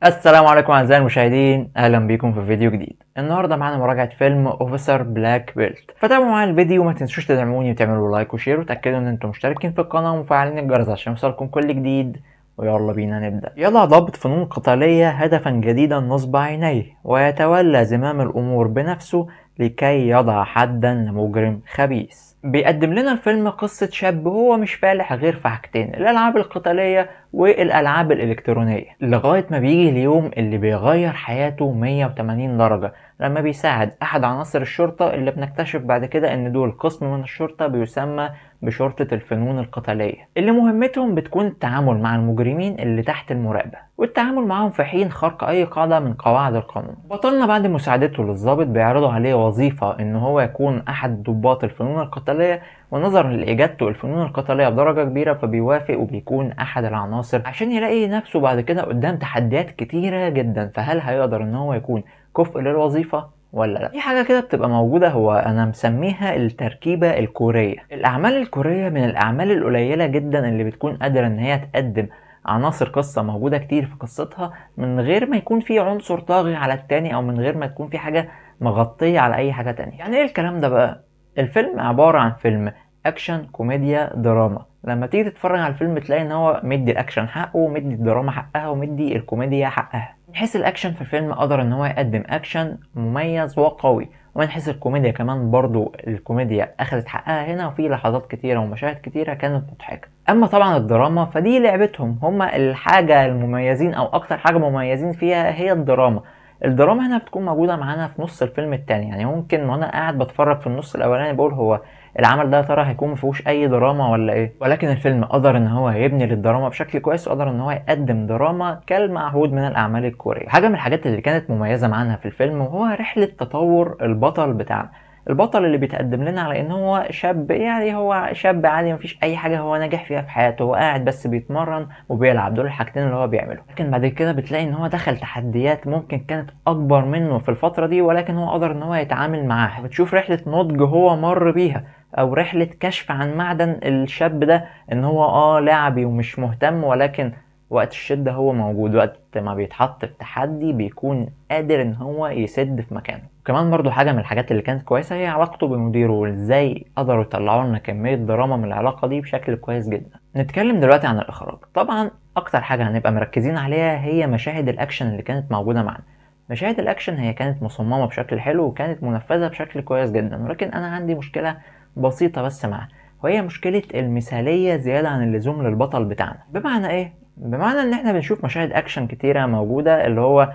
السلام عليكم اعزائي المشاهدين، اهلا بيكم في فيديو جديد. النهارده معانا مراجعه فيلم اوفيسر بلاك بيلت. فتابعوا معايا الفيديو وما تنسوش تدعموني وتعملوا لايك وشير وتاكدوا ان انتم مشتركين في القناه ومفعلين الجرس عشان يوصلكم كل جديد. ويلا بينا نبدا. يضع ضابط فنون قتاليه هدفا جديدا نصب عينيه ويتولى زمام الامور بنفسه لكي يضع حدا لمجرم خبيث. بيقدم لنا الفيلم قصة شاب هو مش فالح غير في حاجتين: الألعاب القتالية والألعاب الإلكترونية، لغاية ما بيجي اليوم اللي بيغير حياته 180 درجة لما بيساعد أحد عناصر الشرطة اللي بنكتشف بعد كده إن دول قسم من الشرطة بيسمى بشرطة الفنون القتالية، اللي مهمتهم بتكون التعامل مع المجرمين اللي تحت المراقبة والتعامل معاهم في حين خرق أي قاعدة من قواعد القانون. بطلنا بعد مساعدته للضابط بيعرضوا عليه وظيفة إن هو يكون أحد ضباط الفنون القتالية، ونظرا لإجادته الفنون القتالية بدرجة كبيرة فبيوافق وبيكون أحد العناصر عشان يلاقي نفسه بعد كده قدام تحديات كتيرة جدا. فهل هيقدر إن هو يكون كفء للوظيفة ولا لا؟ في حاجة كده بتبقى موجودة، هو أنا مسميها التركيبة الكورية. الأعمال الكورية من الأعمال القليلة جدا اللي بتكون قادرة إن هي تقدم عناصر قصة موجودة كتير في قصتها من غير ما يكون في عنصر طاغي على التاني أو من غير ما تكون في حاجة مغطية على أي حاجة تانية. يعني إيه الكلام ده بقى؟ الفيلم عبارة عن فيلم أكشن كوميديا دراما. لما تيجي تتفرج على الفيلم تلاقي إن هو مدي الأكشن حقه ومدي الدراما حقها ومدي الكوميديا حقها. من حيث الأكشن في الفيلم قدر إن هو يقدم أكشن مميز وقوي، ومن حيث الكوميديا كمان برضو الكوميديا أخذت حقها هنا، وفي لحظات كتيرة ومشاهد كتيرة كانت مضحكة. أما طبعا الدراما فدي لعبتهم، هما الحاجة المميزين أو أكتر حاجة مميزين فيها هي الدراما. الدراما هنا بتكون موجودة معانا في نص الفيلم التاني، يعني ممكن وانا قاعد بتفرج في النص الاولاني بقول هو العمل ده يا ترى هيكون مفيهوش اي دراما ولا ايه، ولكن الفيلم قدر ان هو يبني للدراما بشكل كويس وقدر ان هو يقدم دراما كالمعهود من الاعمال الكورية. حاجة من الحاجات اللي كانت مميزة معانا في الفيلم وهو رحلة تطور البطل بتاعنا. البطل اللي بيتقدم لنا على ان هو شاب، يعني هو شاب عادي مفيش اي حاجة هو ناجح فيها في حياته، هو قاعد بس بيتمرن وبيلعب، دول الحاجتين اللي هو بيعملهم. لكن بعد كده بتلاقي ان هو دخل تحديات ممكن كانت اكبر منه في الفترة دي، ولكن هو قدر ان هو يتعامل معاها. بتشوف رحلة نضج هو مر بيها او رحلة كشف عن معدن الشاب ده، ان هو لاعبي ومش مهتم، ولكن وقت الشدة هو موجود، وقت ما بيتحط في تحدي بيكون قادر ان هو يسد في مكانه. وكمان برضو حاجة من الحاجات اللي كانت كويسة هي علاقته بمديره، وازاي قدروا يطلعوا لنا كمية دراما من العلاقة دي بشكل كويس جدا. نتكلم دلوقتي عن الإخراج. طبعا أكتر حاجة هنبقى مركزين عليها هي مشاهد الأكشن اللي كانت موجودة معانا. مشاهد الأكشن هي كانت مصممة بشكل حلو وكانت منفذة بشكل كويس جدا، ولكن أنا عندي مشكلة بسيطة بس معاها، وهي مشكلة المثالية زيادة عن اللزوم للبطل بتاعنا. بمعنى إيه؟ بمعنى إن إحنا بنشوف مشاهد أكشن كتيرة موجودة اللي هو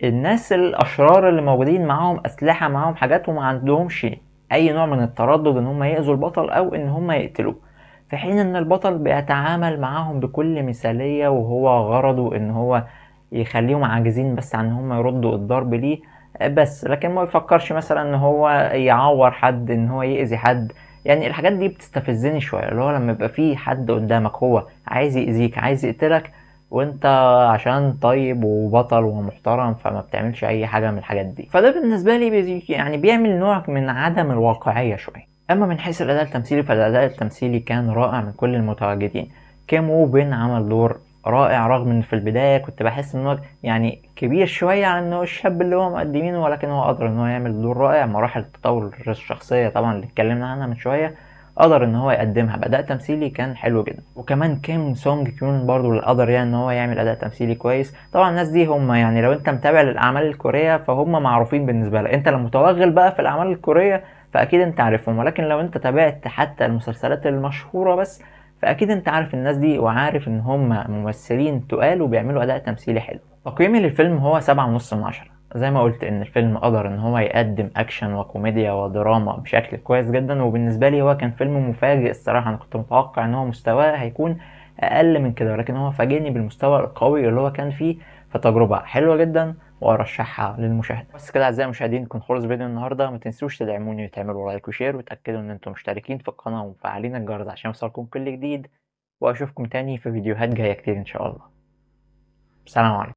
الناس الاشرار اللي موجودين معاهم اسلحه، معاهم حاجات، وما عندهمش اي نوع من التردد ان هم يأذوا البطل او ان هم يقتلوه، في حين ان البطل بيتعامل معاهم بكل مثاليه وهو غرضه ان هو يخليهم عاجزين بس عن ان هم يردوا الضرب ليه بس، لكن ما يفكرش مثلا ان هو يعور حد، ان هو يأذي حد. يعني الحاجات دي بتستفزني شويه، اللي هو لما يبقى في حد قدامك هو عايز يأذيك عايز يقتلك، وانت عشان طيب وبطل ومحترم فما بتعملش اي حاجة من الحاجات دي، فده بالنسبة لي يعني بيعمل نوع من عدم الواقعية شوية. اما من حيث الاداء التمثيلي فالاداء التمثيلي كان رائع من كل المتواجدين. كيم وو بين عمل دور رائع، رغم ان في البداية كنت بحس ان هو يعني كبير شوية على انه الشاب اللي هو مقدمينه، ولكن هو قدر ان هو يعمل دور رائع. مراحل تطور الشخصية طبعا اللي اتكلمنا عنها من شوية قدر ان هو يقدمها بأداء تمثيلي كان حلو جدا. وكمان كيم سونج كيون برضو اللي قدر يعني ان هو يعمل اداء تمثيلي كويس. طبعا الناس دي هم يعني لو انت متابع للاعمال الكورية فهم معروفين بالنسبة لك، انت لو متوغل بقى في الاعمال الكورية فاكيد انت عارفهم، ولكن لو انت تابعت حتى المسلسلات المشهورة بس فاكيد انت عارف الناس دي وعارف ان هم ممثلين تقال وبيعملوا اداء تمثيلي حلو. تقييمي للفيلم هو 7.5/10. زي ما قلت ان الفيلم قدر ان هو يقدم اكشن وكوميديا ودراما بشكل كويس جدا، وبالنسبه لي هو كان فيلم مفاجئ الصراحه. انا كنت متوقع ان هو مستواه هيكون اقل من كده، ولكن هو فاجئني بالمستوى القوي اللي هو كان فيه. فتجربه حلوه جدا وارشحها للمشاهده. بس كده اعزائي المشاهدين كنت خلص فيديو النهارده. ما تنسوش تدعموني وتعملوا لايك وشير وتاكدوا ان انتم مشتركين في القناه ومفعلين الجرس عشان يوصلكم كل جديد، واشوفكم تاني في فيديوهات جايه كتير ان شاء الله. سلام عليكم.